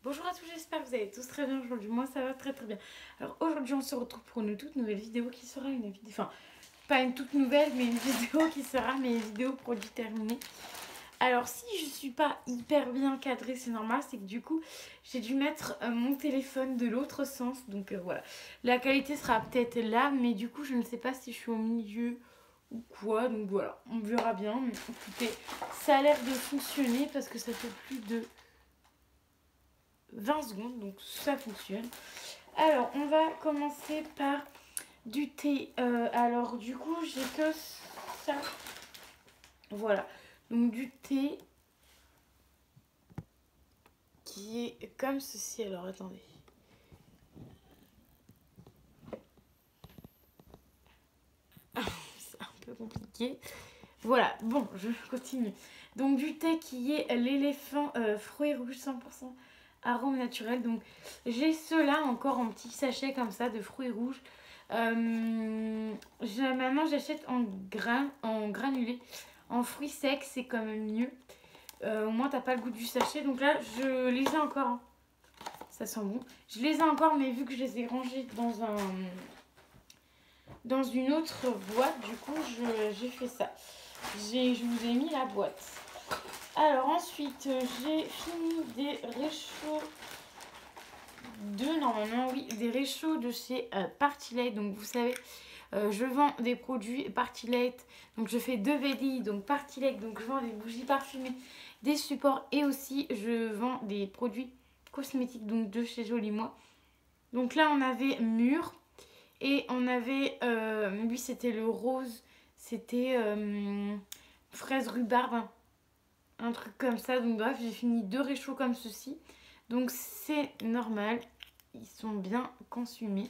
Bonjour à tous, j'espère que vous allez tous très bien aujourd'hui. Moi ça va très très bien. Alors aujourd'hui on se retrouve pour une toute nouvelle vidéo qui sera une vidéo, enfin pas une toute nouvelle mais une vidéo qui sera mes vidéos produits terminés. Alors si je suis pas hyper bien cadrée, c'est normal, c'est que du coup j'ai dû mettre mon téléphone de l'autre sens. Donc voilà, la qualité sera peut-être là mais du coup je ne sais pas si je suis au milieu ou quoi. Donc voilà, on verra bien. Mais écoutez, ça a l'air de fonctionner parce que ça fait plus de 20 secondes, donc ça fonctionne. Alors, on va commencer par du thé. Alors, du coup, j'ai que ça. Voilà. Donc, du thé qui est comme ceci. Alors, attendez. C'est un peu compliqué. Voilà, bon, je continue. Donc, du thé qui est l'éléphant fruits rouges 100% arôme naturel. Donc, j'ai ceux-là encore en petit sachet comme ça de fruits rouges. Maintenant, j'achète en granulé. En fruits secs, c'est quand même mieux. Au moins, t'as pas le goût du sachet. Donc là, je les ai encore. Hein. Ça sent bon. Je les ai encore, mais vu que je les ai rangés dans une autre boîte, du coup, j'ai fait ça. Je vous ai mis la boîte. Alors ensuite, j'ai fini des réchauds normalement, oui, des réchauds de chez Partylate. Donc vous savez, je vends des produits Partylate. Donc je fais deux VDI, donc Partylate. Donc je vends des bougies parfumées, des supports et aussi je vends des produits cosmétiques donc de chez Joli Moi. Donc là on avait mûr et on avait, lui c'était le rose, c'était fraise rhubarbe, un truc comme ça. Donc bref, j'ai fini deux réchauds comme ceci. Donc c'est normal, ils sont bien consumés.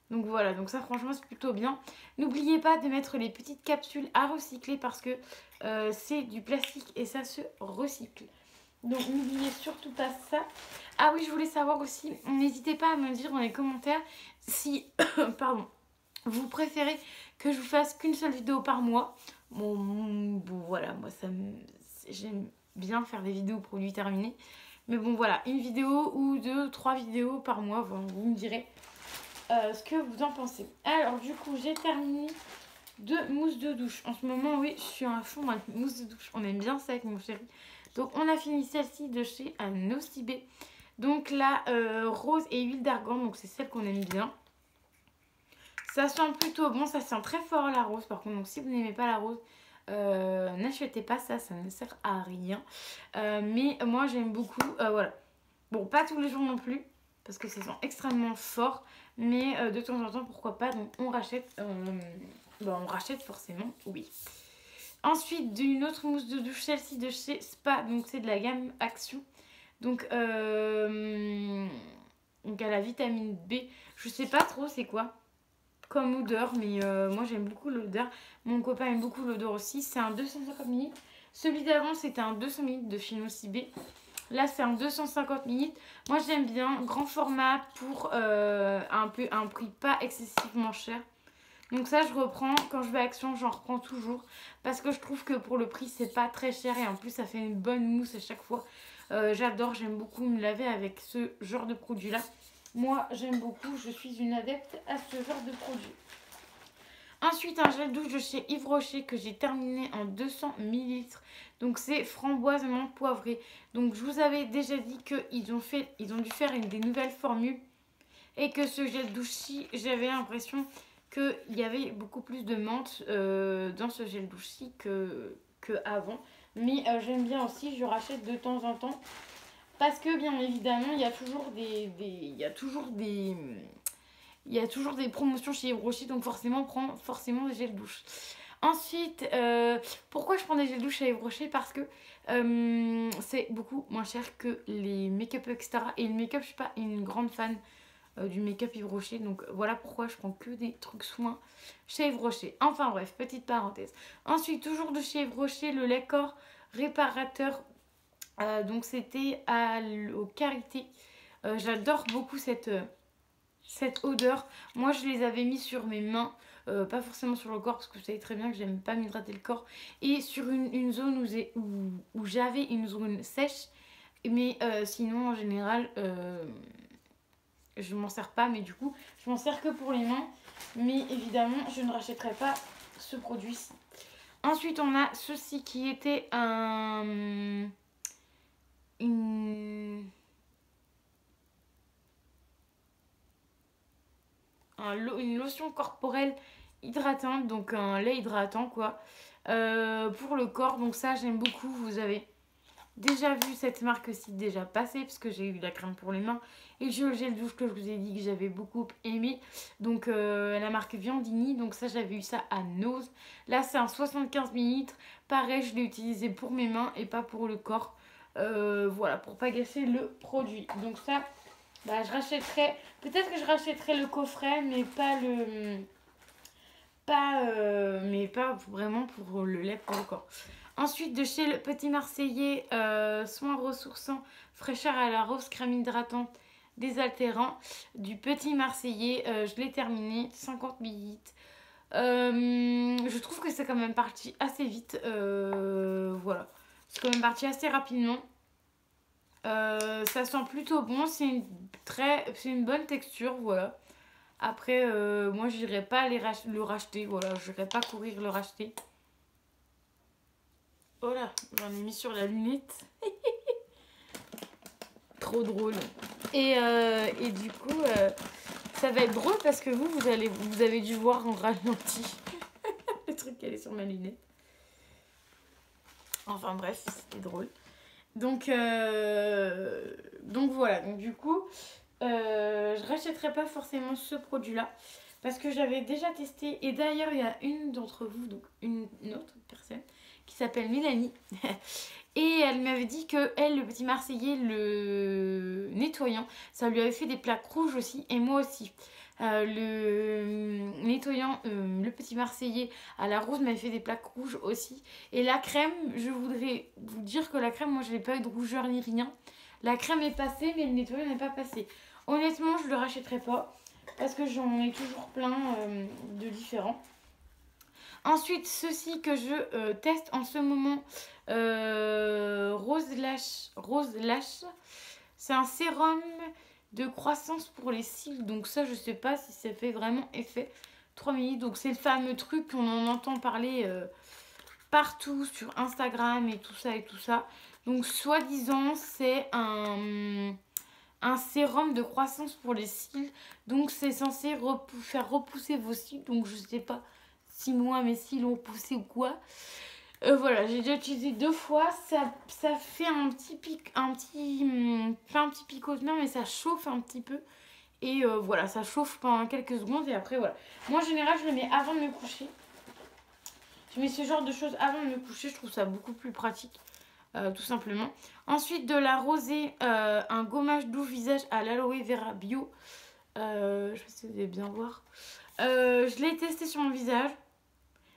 Donc voilà, donc ça franchement c'est plutôt bien. N'oubliez pas de mettre les petites capsules à recycler parce que c'est du plastique et ça se recycle. Donc n'oubliez surtout pas ça. Ah oui, je voulais savoir aussi, n'hésitez pas à me dire dans les commentaires si pardon, vous préférez que je vous fasse qu'une seule vidéo par mois. Bon voilà, moi j'aime bien faire des vidéos produits terminés. Mais bon voilà, une vidéo ou deux, trois vidéos par mois, vous me direz ce que vous en pensez. Alors du coup, j'ai terminé deux mousses de douche. En ce moment, oui, je suis à fond dans les mousses de douche. On aime bien ça avec mon chéri. Donc on a fini celle-ci de chez Nocibé. Donc la rose et huile d'argan, donc c'est celle qu'on aime bien. Ça sent plutôt bon, ça sent très fort la rose par contre. Donc si vous n'aimez pas la rose, n'achetez pas ça, ça ne sert à rien. Mais moi j'aime beaucoup, voilà. Bon, pas tous les jours non plus, parce que ça sent extrêmement fort. Mais de temps en temps, pourquoi pas. Donc on rachète, on rachète forcément, oui. Ensuite, d'une autre mousse de douche, celle-ci de chez Spa. Donc c'est de la gamme Action. Donc à la vitamine B. Je sais pas trop c'est quoi comme odeur, mais moi j'aime beaucoup l'odeur. Mon copain aime beaucoup l'odeur aussi. C'est un 250 ml. Celui d'avant c'était un 200 ml de chez Nocibé. Là c'est un 250 ml. Moi j'aime bien, grand format pour un prix pas excessivement cher. Donc ça je reprends, quand je vais à Action j'en reprends toujours. Parce que je trouve que pour le prix c'est pas très cher et en plus ça fait une bonne mousse à chaque fois. J'adore, j'aime beaucoup me laver avec ce genre de produit là. Moi, j'aime beaucoup, je suis une adepte à ce genre de produit. Ensuite, un gel douche de chez Yves Rocher que j'ai terminé en 200 ml. Donc, c'est framboise menthe poivrée. Donc, je vous avais déjà dit qu'ils ont dû faire des nouvelles formules. Et que ce gel douche-ci, j'avais l'impression qu'il y avait beaucoup plus de menthe dans ce gel douche-ci que avant. Mais j'aime bien aussi, je rachète de temps en temps. Parce que bien évidemment, il y a toujours des promotions chez Yves Rocher, donc forcément, on prend forcément des gels douche. Ensuite, pourquoi je prends des gels douche chez Yves Rocher? Parce que c'est beaucoup moins cher que les make-up, etc. Et le make-up, je suis pas une grande fan du make-up Yves Rocher, donc voilà pourquoi je prends que des trucs soins chez Yves Rocher. Enfin bref, petite parenthèse. Ensuite, toujours de chez Yves Rocher, le lait corps réparateur. Donc c'était au Karité. J'adore beaucoup cette odeur. Moi je les avais mis sur mes mains, pas forcément sur le corps parce que vous savez très bien que j'aime pas m'hydrater le corps. Et sur une zone où j'avais une zone sèche Mais sinon, en général, je m'en sers pas. Mais du coup, je m'en sers que pour les mains. Mais évidemment, je ne rachèterai pas ce produit-ci. Ensuite, on a ceci qui était une lotion corporelle hydratante, donc un lait hydratant quoi, pour le corps. Donc ça, j'aime beaucoup. Vous avez déjà vu cette marque-ci déjà passer parce que j'ai eu la crème pour les mains et j'ai eu le gel douche que je vous ai dit que j'avais beaucoup aimé. Donc la marque Viandini, donc ça j'avais eu ça à Nose. Là c'est un 75 ml. Pareil, je l'ai utilisé pour mes mains et pas pour le corps. Voilà, pour pas gâcher le produit. Donc ça, bah, je rachèterai. Peut-être que je rachèterai le coffret, mais pas le. Mais pas vraiment pour le lait pour le corps. Ensuite, de chez le Petit Marseillais, soin ressourçant, fraîcheur à la rose, crème hydratante, désaltérant. Du Petit Marseillais, je l'ai terminé, 50 ml. Je trouve que c'est quand même parti assez vite. Voilà. C'est quand même parti assez rapidement. Ça sent plutôt bon. C'est une bonne texture. Voilà. Après, moi, j'irai pas le racheter. Voilà. Je n'irai pas courir le racheter. Oh là, j'en ai mis sur la lunette. Trop drôle. Et du coup, ça va être drôle parce que vous avez dû voir en ralenti le truc qui est sur ma lunette. Enfin bref, c'était drôle. Donc voilà. Donc du coup, je rachèterai pas forcément ce produit-là parce que j'avais déjà testé. Et d'ailleurs, il y a une d'entre vous, donc une autre personne, qui s'appelle Mélanie. Et elle m'avait dit que elle, le Petit Marseillais, le nettoyant, ça lui avait fait des plaques rouges aussi, et moi aussi. Le nettoyant, le Petit Marseillais à la rose m'avait fait des plaques rouges aussi. Et la crème, je voudrais vous dire que la crème, moi je n'ai pas eu de rougeur ni rien. La crème est passée, mais le nettoyant n'est pas passé. Honnêtement, je ne le rachèterai pas parce que j'en ai toujours plein de différents. Ensuite, ceci que je teste en ce moment, Rose Lash. C'est un sérum de croissance pour les cils. Donc ça, je sais pas si ça fait vraiment effet. 3 ml. Donc c'est le fameux truc qu'on en entend parler partout sur Instagram et tout ça et tout ça. Donc soi-disant, c'est un sérum de croissance pour les cils. Donc c'est censé faire repousser vos cils. Donc je sais pas si moi mes cils ont poussé ou quoi. Voilà, j'ai déjà utilisé 2 fois. Ça fait un petit picotement, mais ça chauffe un petit peu. Et voilà, ça chauffe pendant quelques secondes. Et après, voilà. Moi, en général, je le mets avant de me coucher. Je mets ce genre de choses avant de me coucher. Je trouve ça beaucoup plus pratique. Tout simplement. Ensuite, de la rosée, un gommage doux visage à l'aloe vera bio. Je sais pas si vous allez bien voir. Je l'ai testé sur mon visage.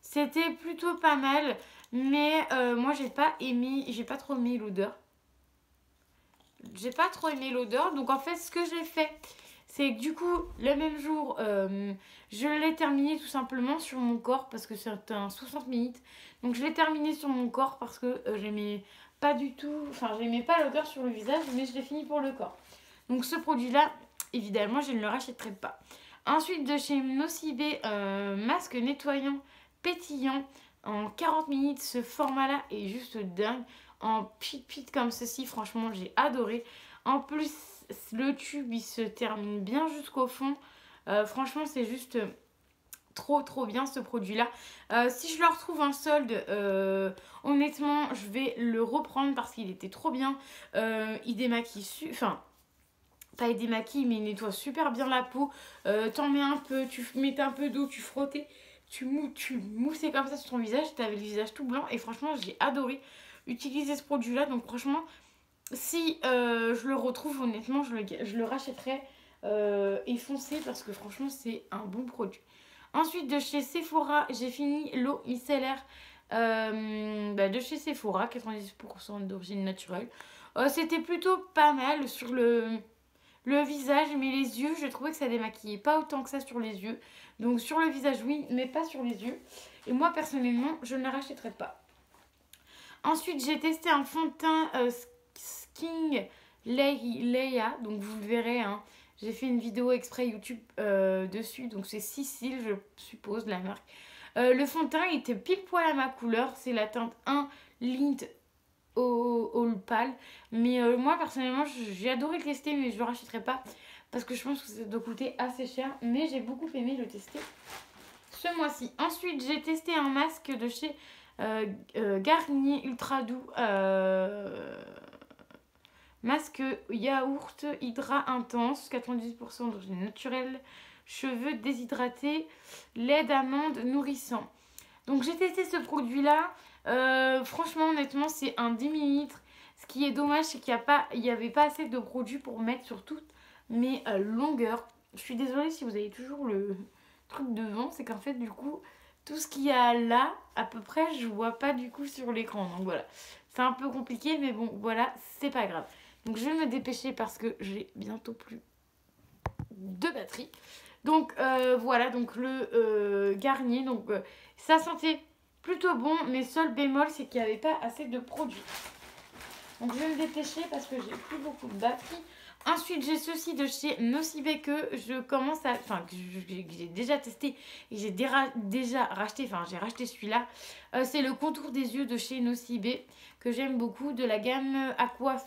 C'était plutôt pas mal. Mais moi, j'ai pas trop aimé l'odeur. Donc, en fait, ce que j'ai fait, c'est que du coup, le même jour, je l'ai terminé tout simplement sur mon corps parce que c'est un 60 minutes. Donc, je l'ai terminé sur mon corps parce que j'aimais pas du tout. Enfin, j'aimais pas l'odeur sur le visage, mais je l'ai fini pour le corps. Donc, ce produit-là, évidemment, je ne le rachèterai pas. Ensuite, de chez Nocibé, masque nettoyant pétillant. En 40 minutes, ce format-là est juste dingue. En pit comme ceci, franchement, j'ai adoré. En plus, le tube, il se termine bien jusqu'au fond. Franchement, c'est juste trop bien ce produit-là. Si je le retrouve en solde, honnêtement, je vais le reprendre parce qu'il était trop bien. Il démaquille, enfin, pas il démaquille, mais il nettoie super bien la peau. T'en mets un peu, tu mettais un peu d'eau, tu frottais. Tu moussais comme ça sur ton visage, tu avais le visage tout blanc et franchement j'ai adoré utiliser ce produit là. Donc franchement si je le retrouve honnêtement je le rachèterai et foncé parce que franchement c'est un bon produit. Ensuite de chez Sephora j'ai fini l'eau micellaire de chez Sephora, 90% d'origine naturelle. C'était plutôt pas mal sur le visage, mais les yeux, je trouvais que ça démaquillait pas autant que ça sur les yeux. Donc sur le visage, oui, mais pas sur les yeux. Et moi, personnellement, je ne la rachèterai pas. Ensuite, j'ai testé un fond de teint King Leia, donc vous le verrez, hein. J'ai fait une vidéo exprès YouTube dessus, donc c'est Cécile, je suppose, la marque. Le fond de teint il était pile poil à ma couleur, c'est la teinte 1 Lint au pâle. Mais moi personnellement j'ai adoré le tester, mais je le rachèterai pas parce que je pense que ça doit coûter assez cher. Mais j'ai beaucoup aimé le tester ce mois-ci. Ensuite j'ai testé un masque de chez Garnier Ultra Doux. Masque yaourt hydra intense, 98% d'origine naturelle, cheveux déshydratés, lait d'amande nourrissant. Donc j'ai testé ce produit là. Franchement honnêtement c'est un 10 ml. Ce qui est dommage c'est qu'il n'y avait pas assez de produits pour mettre sur toutes mes longueurs. Je suis désolée si vous avez toujours le truc devant, c'est qu'en fait du coup tout ce qu'il y a là à peu près je vois pas du coup sur l'écran. Donc voilà, c'est un peu compliqué mais bon voilà, c'est pas grave. Donc je vais me dépêcher parce que j'ai bientôt plus de batterie. Donc voilà, donc le Garnier, donc ça sentait plutôt bon, mais seul bémol c'est qu'il n'y avait pas assez de produits. Donc je vais me dépêcher parce que j'ai plus beaucoup de batterie. Ensuite j'ai ceci de chez Nocibé que je commence à... Enfin que j'ai déjà testé et j'ai déjà racheté, enfin j'ai racheté celui-là. C'est le contour des yeux de chez Nocibé que j'aime beaucoup, de la gamme Aqua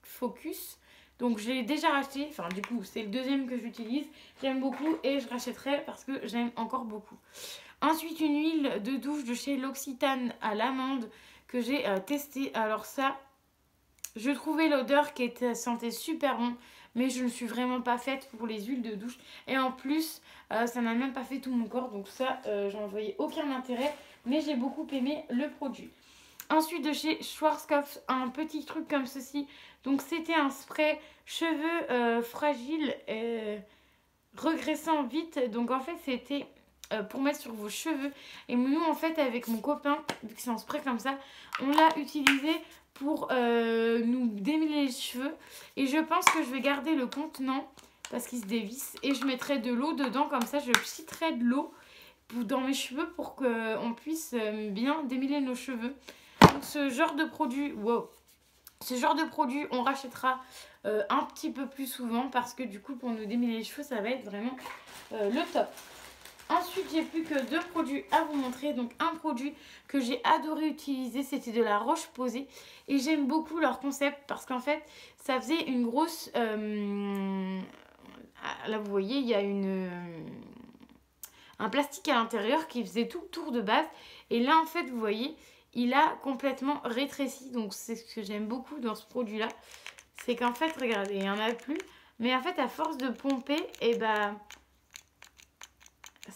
Focus. Donc je l'ai déjà racheté, enfin du coup c'est le deuxième que j'utilise. J'aime beaucoup et je rachèterai parce que j'aime encore beaucoup. Ensuite une huile de douche de chez L'Occitane à l'amande que j'ai testé. Alors ça, je trouvais l'odeur qui sentait super bon, mais je ne suis vraiment pas faite pour les huiles de douche. Et en plus, ça n'a même pas fait tout mon corps, donc ça, j'en voyais aucun intérêt. Mais j'ai beaucoup aimé le produit. Ensuite de chez Schwarzkopf, un petit truc comme ceci. Donc c'était un spray cheveux fragiles, regressant vite. Donc en fait c'était pour mettre sur vos cheveux. Et nous en fait avec mon copain, vu que c'est un spray comme ça, on l'a utilisé pour nous démêler les cheveux. Et je pense que je vais garder le contenant parce qu'il se dévisse. Et je mettrai de l'eau dedans, comme ça je pchiterai de l'eau dans mes cheveux pour qu'on puisse bien démêler nos cheveux. Donc ce genre de produit, wow, ce genre de produit on rachètera un petit peu plus souvent parce que du coup pour nous démêler les cheveux ça va être vraiment le top. Ensuite j'ai plus que deux produits à vous montrer. Donc un produit que j'ai adoré utiliser, c'était de la Roche-Posay et j'aime beaucoup leur concept parce qu'en fait ça faisait une grosse là vous voyez il y a un plastique à l'intérieur qui faisait tout le tour de base et là en fait vous voyez il a complètement rétréci. Donc c'est ce que j'aime beaucoup dans ce produit là, c'est qu'en fait regardez il n'y en a plus, mais en fait à force de pomper et bah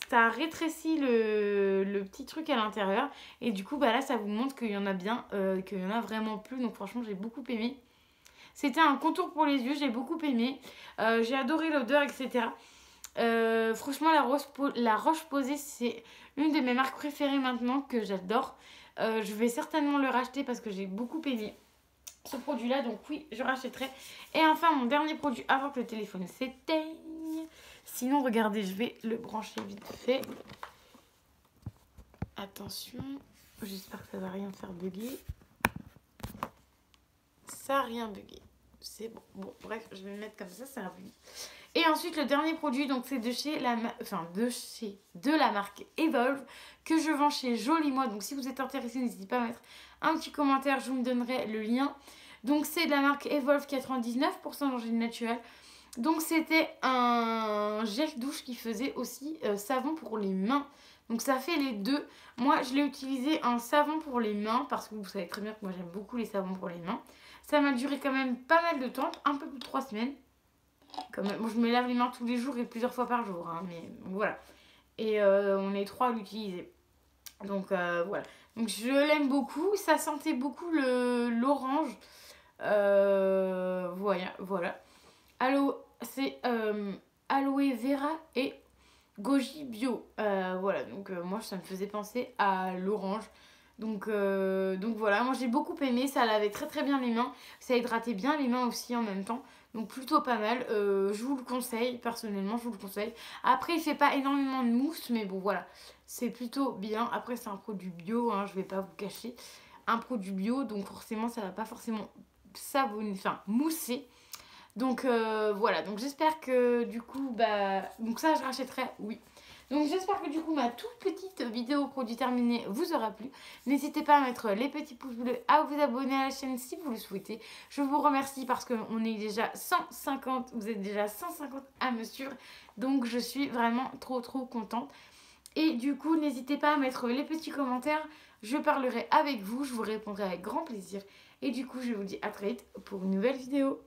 ça rétrécit le petit truc à l'intérieur et du coup bah là ça vous montre qu'il y en a bien, qu'il y en a vraiment plus. Donc franchement j'ai beaucoup aimé. C'était un contour pour les yeux, j'ai beaucoup aimé, j'ai adoré l'odeur etc. Franchement la Roche-Posay c'est une de mes marques préférées maintenant, que j'adore. Je vais certainement le racheter parce que j'ai beaucoup aimé ce produit là, donc oui je rachèterai. Et enfin mon dernier produit avant que le téléphone s'éteigne, sinon regardez je vais le brancher vite fait, attention, j'espère que ça va rien faire bugger. Ça n'a rien bugué, c'est bon. Bon bref je vais le mettre comme ça va bugger. Et ensuite le dernier produit, donc c'est de la marque Evolve que je vends chez Joli Moi. Donc si vous êtes intéressé, n'hésitez pas à mettre un petit commentaire, je vous donnerai le lien. Donc c'est de la marque Evolve, 99% d'origine naturelle. Donc c'était un gel douche qui faisait aussi savon pour les mains. Donc ça fait les deux. Moi je l'ai utilisé en savon pour les mains parce que vous savez très bien que moi j'aime beaucoup les savons pour les mains. Ça m'a duré quand même pas mal de temps, un peu plus de 3 semaines. Bon, je me lave les mains tous les jours et plusieurs fois par jour, hein, mais voilà. Et on est 3 à l'utiliser. Donc voilà. Donc je l'aime beaucoup. Ça sentait beaucoup l'orange. Voilà. C'est aloe vera et goji bio. Voilà. Donc moi ça me faisait penser à l'orange. Donc voilà, moi j'ai beaucoup aimé, ça lavait très très bien les mains, ça hydratait bien les mains aussi en même temps, donc plutôt pas mal. Je vous le conseille, personnellement je vous le conseille. Après il fait pas énormément de mousse, mais bon voilà, c'est plutôt bien. Après c'est un produit bio, hein, je vais pas vous cacher. un produit bio, donc forcément ça va pas forcément savonner, enfin mousser. Donc voilà, donc j'espère que du coup, donc ça je rachèterai, oui. Donc j'espère que du coup ma toute petite vidéo produit terminée vous aura plu. N'hésitez pas à mettre les petits pouces bleus, à vous abonner à la chaîne si vous le souhaitez. Je vous remercie parce qu'on est déjà 150, vous êtes déjà 150 à me suivre. Donc je suis vraiment trop contente. Et du coup n'hésitez pas à mettre les petits commentaires. Je parlerai avec vous, je vous répondrai avec grand plaisir. Et du coup je vous dis à très vite pour une nouvelle vidéo.